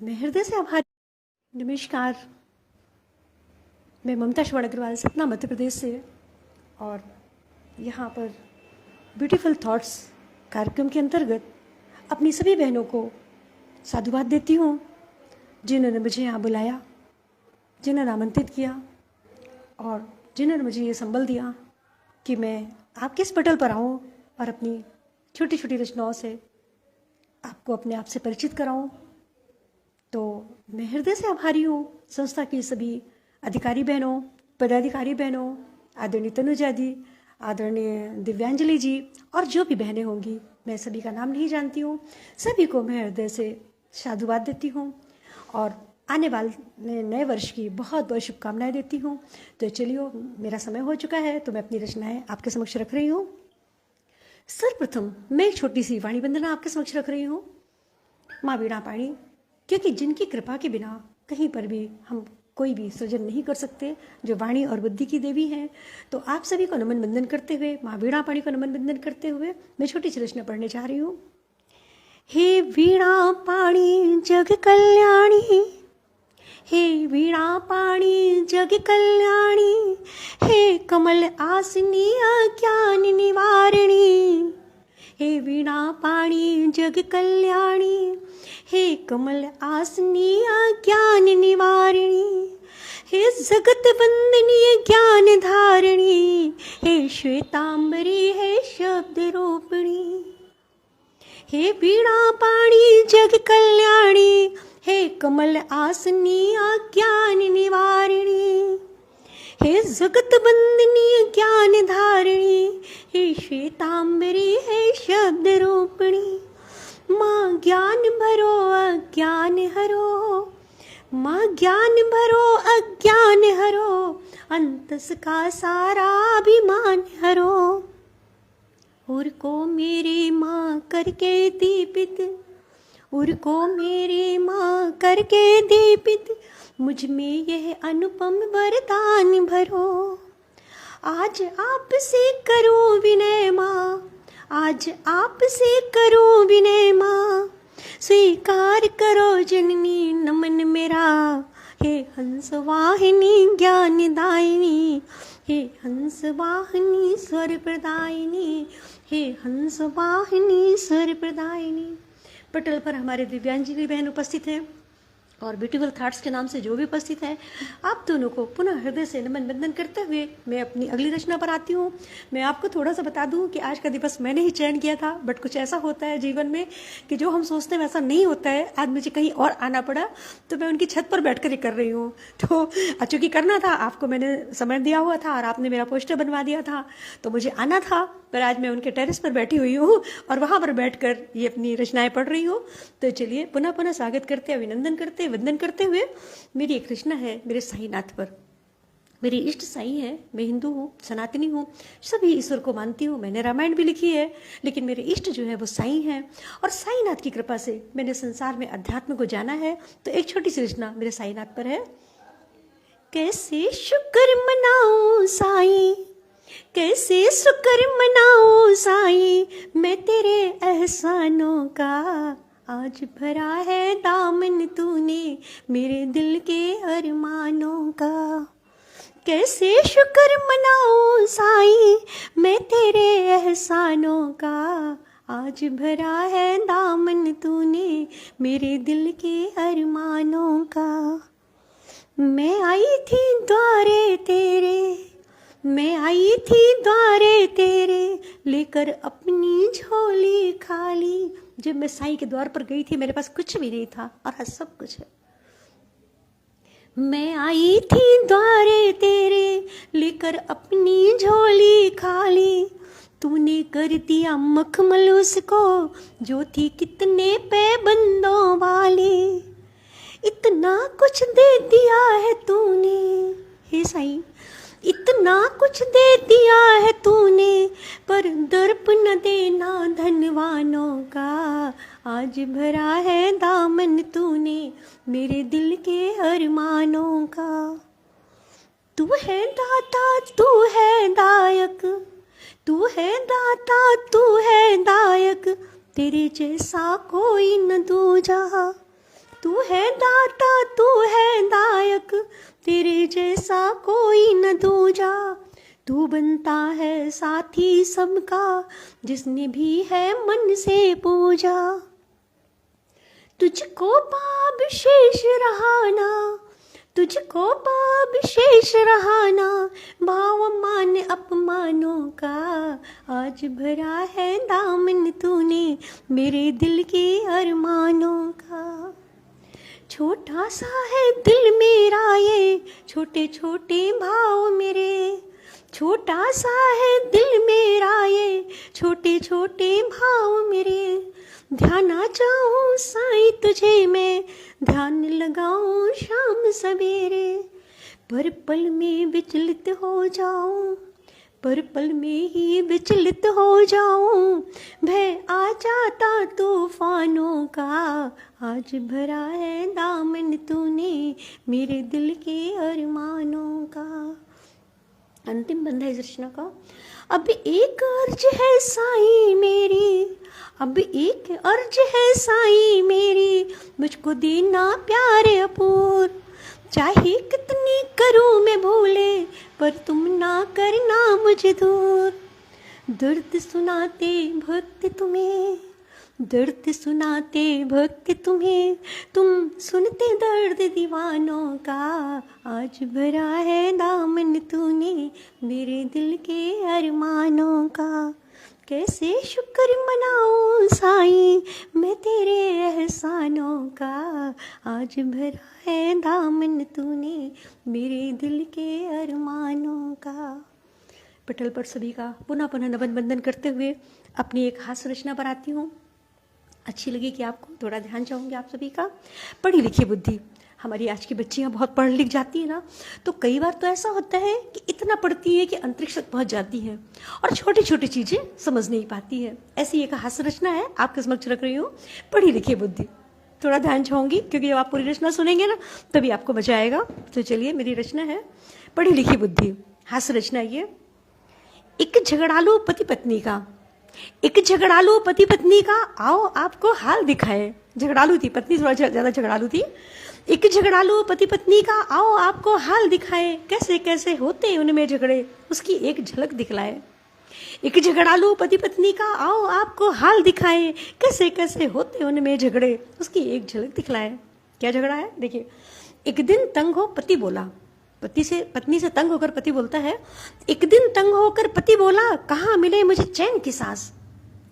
मैं हृदय से आभारी। नमस्कार, मैं ममता श्रवण अग्रवाल सतना मध्य प्रदेश से, और यहाँ पर ब्यूटीफुल थॉट्स कार्यक्रम के अंतर्गत अपनी सभी बहनों को साधुवाद देती हूँ जिन्होंने मुझे यहाँ बुलाया, जिन्होंने आमंत्रित किया और जिन्होंने मुझे ये संबल दिया कि मैं आपके इस पटल पर आऊँ और अपनी छोटी छोटी रचनाओं से आपको अपने आप से परिचित कराऊँ। तो मैं हृदय से आभारी हूँ संस्था की सभी अधिकारी बहनों, पदाधिकारी बहनों, आदरणीय तनुजा जी, आदरणीय दिव्यांजलि जी और जो भी बहनें होंगी, मैं सभी का नाम नहीं जानती हूँ। सभी को मैं हृदय से साधुवाद देती हूँ और आने वाले नए वर्ष की बहुत बहुत शुभकामनाएं देती हूँ। तो चलिए, मेरा समय हो चुका है तो मैं अपनी रचनाएं आपके समक्ष रख रही हूँ। सर्वप्रथम मैं एक छोटी सी वाणी वंदना आपके समक्ष रख रही हूँ, माँ वीणा पाणी, क्योंकि जिनकी कृपा के बिना कहीं पर भी हम कोई भी सृजन नहीं कर सकते, जो वाणी और बुद्धि की देवी हैं। तो आप सभी को नमन वंदन करते हुए, माँ वीणा पाणी को नमन वंदन करते हुए मैं छोटी सी रचना पढ़ने जा रही हूँ। हे वीणा पाणी जग कल्याणी, हे वीणा पाणी जग कल्याणी, हे कमल आसनी अज्ञान निवारणी। हे वीणा पाणी जग कल्याणी, हे कमल आसनी अज्ञान निवारणी, हे जगत वंदनीय ज्ञान धारणी, हे श्वेतांबरी, हे शब्द रूपिणी। हे वीणा पाणी जग कल्याणी, हे कमल आसनी अज्ञान निवारणी, हे जगत वंदनीय ज्ञान धारणी, हे श्वेतांबरी, हे शब्द रूपिणी। माँ ज्ञान भरो अज्ञान हरो, माँ ज्ञान भरो अज्ञान हरो, अंतस का सारा अभिमान हरो। और को मेरी माँ करके दीपित, और को मेरी माँ करके दीपित, मुझ में यह अनुपम वरदान भरो। आज आपसे करो विनय माँ, आज आपसे करो विनय माँ, स्वीकार करो जननी नमन मेरा। हे हंस वाहिनी ज्ञान दायिनी, हे हंस वाहिनी स्वर प्रदायिनी, हे हंस वाहिनी स्वर प्रदायिनी। पटल पर हमारे दिव्यांजलि बहन उपस्थित हैं और ब्यूटीफुल थॉट्स के नाम से जो भी उपस्थित है, आप दोनों को पुनः हृदय से नमन वंदन करते हुए मैं अपनी अगली रचना पर आती हूँ। मैं आपको थोड़ा सा बता दूँ कि आज का दिवस मैंने ही चयन किया था, बट कुछ ऐसा होता है जीवन में कि जो हम सोचते हैं वैसा नहीं होता है। आज मुझे कहीं और आना पड़ा तो मैं उनकी छत पर बैठ कर ही कर रही हूँ। तो चूँकि करना था, आपको मैंने समय दिया हुआ था और आपने मेरा पोस्टर बनवा दिया था, तो मुझे आना था, पर आज मैं उनके टेरेस पर बैठी हुई हूँ और वहाँ पर बैठकर ये अपनी रचनाएं पढ़ रही हूँ। तो चलिए, पुनः पुनः स्वागत करते, अभिनंदन करते, वंदन करते हुए मेरी एक रचना है मेरे साईनाथ पर। मेरी इष्ट साईं है, मैं हिंदू हूँ, सनातनी हूँ, सभी ईश्वर को मानती हूँ, मैंने रामायण भी लिखी है, लेकिन मेरे इष्ट जो है वो साईं हैं और साईनाथ की कृपा से मैंने संसार में अध्यात्म को जाना है। तो एक छोटी सी रचना मेरे साईनाथ पर है। कैसे शुक्र मनाऊं साईं, कैसे शुक्र मनाऊं साईं, मैं तेरे एहसानों का, आज भरा है दामन तूने मेरे दिल के अरमानों का। कैसे शुक्र मनाऊं साईं, मैं तेरे एहसानों का, आज भरा है दामन तूने मेरे दिल के अरमानों का। मैं आई थी द्वारे तेरे, मैं आई थी द्वारे तेरे, लेकर अपनी झोली खाली। जब मैं साईं के द्वार पर गई थी मेरे पास कुछ भी नहीं था और आज सब कुछ है। मैं आई थी द्वारे तेरे, लेकर अपनी झोली खाली, तूने कर दिया मखमल उसको जो थी कितने पैबंदों वाली। इतना कुछ दे दिया है तूने, हे साईं, इतना कुछ दे दिया है तूने, पर दर्प न देना धनवानों का, आज भरा है दामन तूने मेरे दिल के अरमानों का। तू है दाता, तू है दायक, तू है दाता, तू है दायक, तेरे जैसा कोई न दूजा। तू है दाता तू है दायक, तेरे जैसा कोई न दूजा। तू बनता है साथी सबका, जिसने भी है मन से पूजा। तुझको पाप शेष रहाना, तुझको पाप शेष रहाना, भाव मान अपमानों का। आज भरा है दामन तूने मेरे दिल के अरमानों का। छोटा सा है दिल मेरा ये, छोटे छोटे भाव मेरे। छोटा सा है दिल मेरा ये, छोटे छोटे भाव मेरे। ध्यान चाहूँ साईं तुझे मैं, ध्यान लगाऊं शाम सवेरे। पर पल में विचलित हो जाऊं, पर पल में ही विचलित हो जाऊं। भय आ जाता तूफानों का, आज भरा है दामन तूने मेरे दिल के अरमानों का। अंतिम बंद है इस रचना का। अब एक अर्ज है साईं मेरी, अब एक अर्ज है साईं मेरी, मुझको देना प्यारे अपूर। चाहे कितनी करूं मैं भूले, पर तुम ना करना मुझे दूर। दर्द सुनाते भक्त तुम्हें, दर्द सुनाते भक्त तुम्हें, तुम सुनते दर्द दीवानों का। आज भरा है दामन तूने मेरे दिल के अरमानों का। कैसे शुक्र मनाऊं साईं मैं तेरे एहसानों का। आज भरा है दामन तूने मेरे दिल के अरमानों का। पटल पर सभी का पुनः पुनः नमन बंदन करते हुए अपनी एक हास्य रचना पर आती हूँ। अच्छी लगी कि आपको, थोड़ा ध्यान चाहूँगी आप सभी का। पढ़ी लिखी बुद्धि। हमारी आज की बच्चियाँ बहुत पढ़ लिख जाती हैं ना, तो कई बार तो ऐसा होता है कि इतना पढ़ती है कि अंतरिक्ष तक पहुँच जाती हैं और छोटी छोटी चीज़ें समझ नहीं पाती है। ऐसी एक हास्य रचना है, आपके समक्ष रख रही हूँ, पढ़ी लिखी बुद्धि। थोड़ा ध्यान चाहूँगी क्योंकि जब आप पूरी रचना सुनेंगे ना तभी आपको मजा आएगा। तो चलिए, मेरी रचना है पढ़ी लिखी बुद्धि। हास्य रचना ये। एक झगड़ालू पति पत्नी का, एक झगड़ालू पति पत्नी का, आओ आपको हाल दिखाए। झगड़ालू थी पत्नी, थोड़ा ज्यादा झगड़ालू थी। एक झगड़ालू पति पत्नी का, आओ आपको हाल दिखाए। कैसे कैसे होते उनमें झगड़े, उसकी एक झलक दिखलाए। एक झगड़ालू पति पत्नी का, आओ आपको हाल दिखाए। कैसे कैसे होते उनमें झगड़े, उसकी एक झलक दिखलाए। क्या झगड़ा है देखिए। एक दिन तंग हो पति बोला, पत्नी से तंग होकर पति बोलता है। एक दिन तंग होकर पति बोला, कहाँ मिले मुझे चैन की सांस।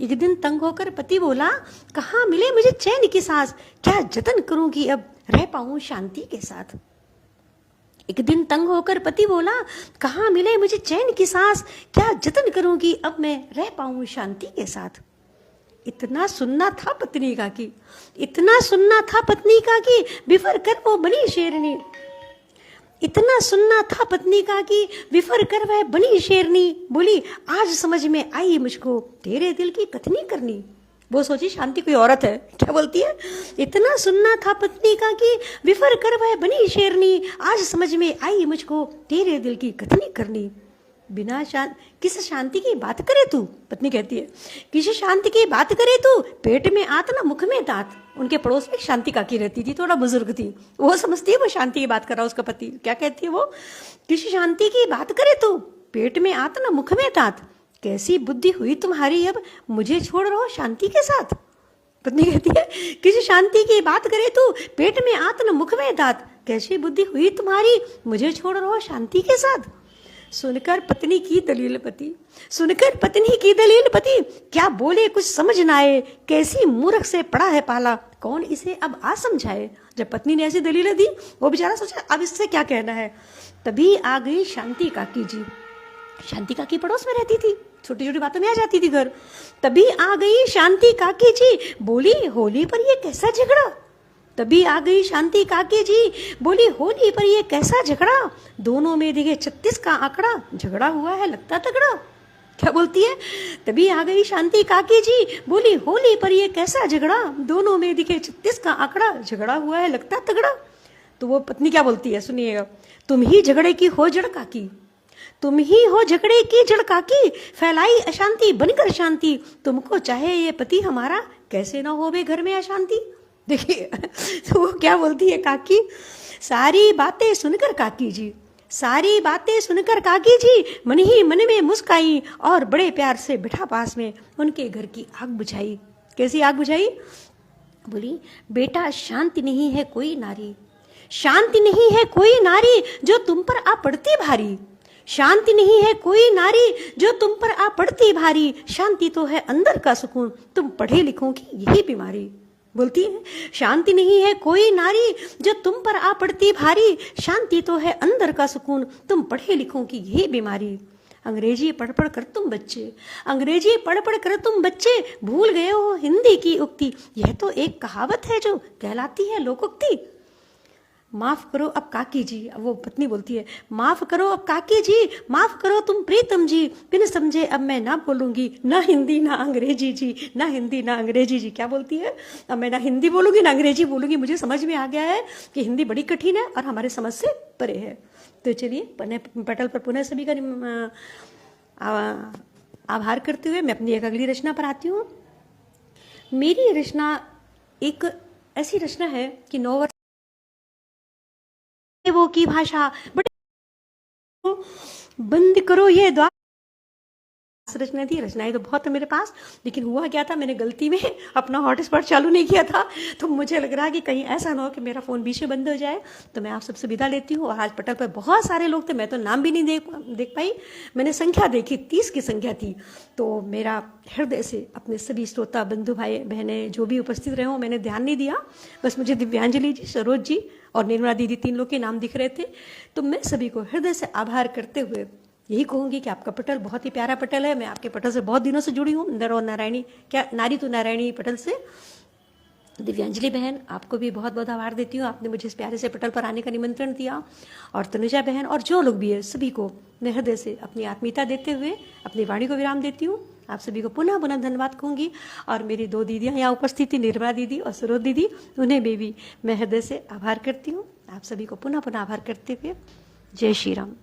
एक दिन तंग होकर पति बोला, कहाँ मिले मुझे चैन की सांस। क्या जतन करूंगी अब रह पाऊं शांति के साथ। एक दिन तंग होकर पति बोला, कहाँ मिले मुझे चैन की सांस। क्या जतन करूंगी अब मैं रह पाऊं शांति के साथ। इतना सुनना था पत्नी का कि, इतना सुनना था पत्नी का कि बिफर कर वो बनी शेरनी। इतना सुनना था पत्नी का कि विफर कर वह बनी शेरनी। बोली, आज समझ में आई मुझको तेरे दिल की कथनी करनी। वो सोची शांति कोई औरत है, क्या बोलती है। इतना सुनना था पत्नी का कि विफर कर वह बनी शेरनी। आज समझ में आई मुझको तेरे दिल की कथनी करनी। बिना किस शांति की बात करे तू, पत्नी कहती है, किस शांति की बात करे तू, पेट में आत ना मुख में दांत। उनके पड़ोस में शांति काकी रहती थी, थोड़ा बुजुर्ग थी, वो समझती है वो शांति की बात कर रहा उसका पति। क्या कहती है वो, किस शांति की बात करे तू, पेट में आत ना मुख में दांत। कैसी बुद्धि हुई तुम्हारी अब मुझे छोड़ रहो शांति के साथ। पत्नी कहती है, किसी शांति की बात करे तू, पेट में आत न मुख में दांत। कैसी बुद्धि हुई तुम्हारी मुझे छोड़ रहो शांति के साथ। सुनकर पत्नी की दलील पति, सुनकर पत्नी की दलील पति, क्या बोले कुछ समझ न आए। कैसी मूर्ख से पड़ा है पाला, कौन इसे अब आ समझाए। जब पत्नी ने ऐसी दलीलें दी, वो बेचारा सोचा अब इससे क्या कहना है। तभी आ गई शांति काकी जी। शांति काकी पड़ोस में रहती थी, छोटी छोटी बातों में आ जाती थी घर। तभी आ गई शांति काकी जी, बोली होली पर ये कैसा झगड़ा। तभी आ गई शांति काकी जी, बोली होली पर ये कैसा झगड़ा। दोनों में दिखे 36 का आंकड़ा, झगड़ा हुआ है लगता तगड़ा। क्या बोलती है, तभी आ गई शांति काकी जी, बोली होली पर ये कैसा झगड़ा। दोनों में दिखे 36 का आंकड़ा, झगड़ा हुआ है लगता तगड़ा। तो वो पत्नी क्या बोलती है, सुनिएगा। तुम ही झगड़े की हो जड़ काकी, तुम ही हो झगड़े की जड़ काकी। फैलाई अशांति बनकर शांति, तुमको चाहे ये पति हमारा, कैसे ना होवे घर में अशांति। देखिए तो वो क्या बोलती है काकी, सारी बातें सुनकर काकी जी, सारी बातें सुनकर काकी जी मन ही मन में मुस्काई और बड़े प्यार से बिठा पास में उनके घर की आग बुझाई। कैसी आग बुझाई? बोली, बेटा शांति नहीं है कोई नारी, शांति नहीं है कोई नारी जो तुम पर आ पड़ती भारी, शांति नहीं है कोई नारी जो तुम पर आ पड़ती भारी, शांति तो है अंदर का सुकून, तुम पढ़े लिखों की यही बीमारी। बोलती है, शांति नहीं है कोई नारी जो तुम पर आ पड़ती भारी, शांति तो है अंदर का सुकून, तुम पढ़े लिखों की यही बीमारी। अंग्रेजी पढ़ पढ़ कर तुम बच्चे, अंग्रेजी पढ़ पढ़ कर तुम बच्चे भूल गए हो हिंदी की उक्ति, यह तो एक कहावत है जो कहलाती है लोकोक्ति। माफ करो अब काकी जी, अब वो पत्नी बोलती है, माफ करो अब काकी जी, माफ करो तुम प्रीतम जी, बिन समझे अब मैं ना बोलूंगी ना हिंदी ना अंग्रेजी जी, ना हिंदी ना अंग्रेजी जी। क्या बोलती है? अब मैं ना हिंदी बोलूंगी ना अंग्रेजी बोलूंगी, मुझे समझ में आ गया है कि हिंदी बड़ी कठिन है और हमारे समझ से परे है। तो चलिए पटल पर पुनः सभी का आभार करते हुए मैं अपनी एक अगली रचना पर आती हूँ। मेरी रचना एक ऐसी रचना है कि 9 वर्ष वो की भाषा, बट बंद करो ये द्वार। रचना थी, रचनाएं तो बहुत है मेरे पास, लेकिन हुआ क्या था, मैंने गलती में अपना हॉटस्पॉट चालू नहीं किया था, तो मुझे लग रहा है कि कहीं ऐसा ना हो कि मेरा फ़ोन बीच में बंद हो जाए। तो मैं आप सबसे विदा लेती हूँ। और आज पटल पर बहुत सारे लोग थे, मैं तो नाम भी नहीं देख पाई, मैंने संख्या देखी 30 की संख्या थी। तो मेरा हृदय से अपने सभी श्रोता बंधु भाई बहनें जो भी उपस्थित रहे हों, मैंने ध्यान नहीं दिया, बस मुझे दिव्यांजलि जी, सरोज जी और निर्मला दीदी 3 लोग के नाम दिख रहे थे। तो मैं सभी को हृदय से आभार करते हुए यही कहूंगी कि आपका पटल बहुत ही प्यारा पटल है। मैं आपके पटल से बहुत दिनों से जुड़ी हूँ, नर और नारायणी, क्या नारी तो नारायणी पटल से। दिव्यांजलि बहन, आपको भी बहुत बहुत आभार देती हूँ, आपने मुझे इस प्यारे से पटल पर आने का निमंत्रण दिया। और तनुजा बहन और जो लोग भी है, सभी को मैं हृदय से अपनी आत्मीयता देते हुए अपनी वाणी को विराम देती हूँ। आप सभी को पुनः पुनः धन्यवाद कहूँगी। और मेरी 2 दीदियाँ यहाँ उपस्थित थी, निर्मला दीदी और सरोज दीदी, उन्हें भी मैं हृदय से आभार करती हूँ। आप सभी को पुनः पुनः आभार करते हुए जय श्री राम।